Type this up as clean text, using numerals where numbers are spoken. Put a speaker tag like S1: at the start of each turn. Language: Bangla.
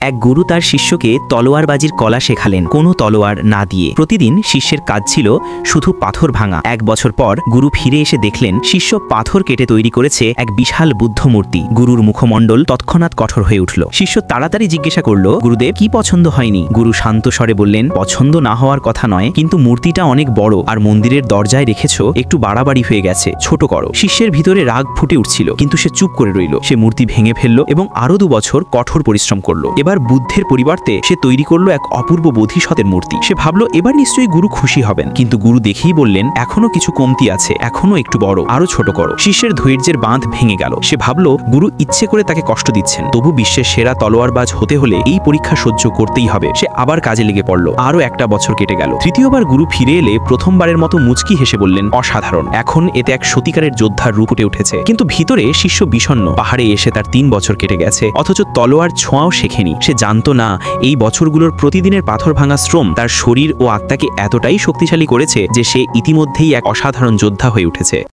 S1: এক গুরু তার শিষ্যকে তলোয়ারবাজির কলা শেখালেন, কোনো তলোয়ার না দিয়ে। প্রতিদিন শিষ্যের কাজ ছিল শুধু পাথর ভাঙা। এক বছর পর গুরু ফিরে এসে দেখলেন শিষ্য পাথর কেটে তৈরি করেছে এক বিশাল বুদ্ধ মূর্তি। গুরুর মুখমণ্ডল তৎক্ষণাৎ কঠোর হয়ে উঠল। শিষ্য তাড়াতাড়ি জিজ্ঞাসা করল, গুরুদেব, কি পছন্দ হয়নি? গুরু শান্ত স্বরে বললেন, পছন্দ না হওয়ার কথা নয়, কিন্তু মূর্তিটা অনেক বড় আর মন্দিরের দরজায় রেখেছ একটু বাড়াবাড়ি হয়ে গেছে, ছোট করো। শিষ্যের ভিতরে রাগ ফুটে উঠছিল, কিন্তু সে চুপ করে রইল। সে মূর্তি ভেঙে ফেলল এবং আরো 2 বছর কঠোর পরিশ্রম করল। এবার বুদ্ধের পরিবর্তে সে তৈরি করলো এক অপূর্ব বোধিসত্ত্বের মূর্তি। সে ভাবল এবার নিশ্চয়ই গুরু খুশি হবেন, কিন্তু গুরু দেখেই বললেন, এখনো কিছু কমতি আছে, এখনো একটু বড়, আরো ছোট করো। শিষ্যের ধৈর্যের বাঁধ ভেঙে গেল। সে ভাবল গুরু ইচ্ছে করে তাকে কষ্ট দিচ্ছেন, তবু বিশ্বের সেরা তলোয়ারবাজ হতে হলে এই পরীক্ষা সহ্য করতেই হবে। সে আবার কাজে লেগে পড়ল। আরো 1টা বছর কেটে গেল। তৃতীয়বার গুরু ফিরে এলে প্রথমবারের মতো মুচকি হেসে বললেন, অসাধারণ, এখন এতে এক সত্যিকারের যোদ্ধার রূপ উঠে উঠেছে। কিন্তু ভিতরে শিষ্য বিষণ্ণ। পাহাড়ে এসে তার 3 বছর কেটে গেছে, অথচ তলোয়ার ছোঁয়াও শেখেনি। সে জানতো না এই বছরগুলোর প্রতিদিনের পাথর ভাঙা শ্রম তার শরীর ও আত্মাকে এতটাই শক্তিশালী করেছে যে সে ইতিমধ্যেই এক অসাধারণ যোদ্ধা হয়ে উঠেছে।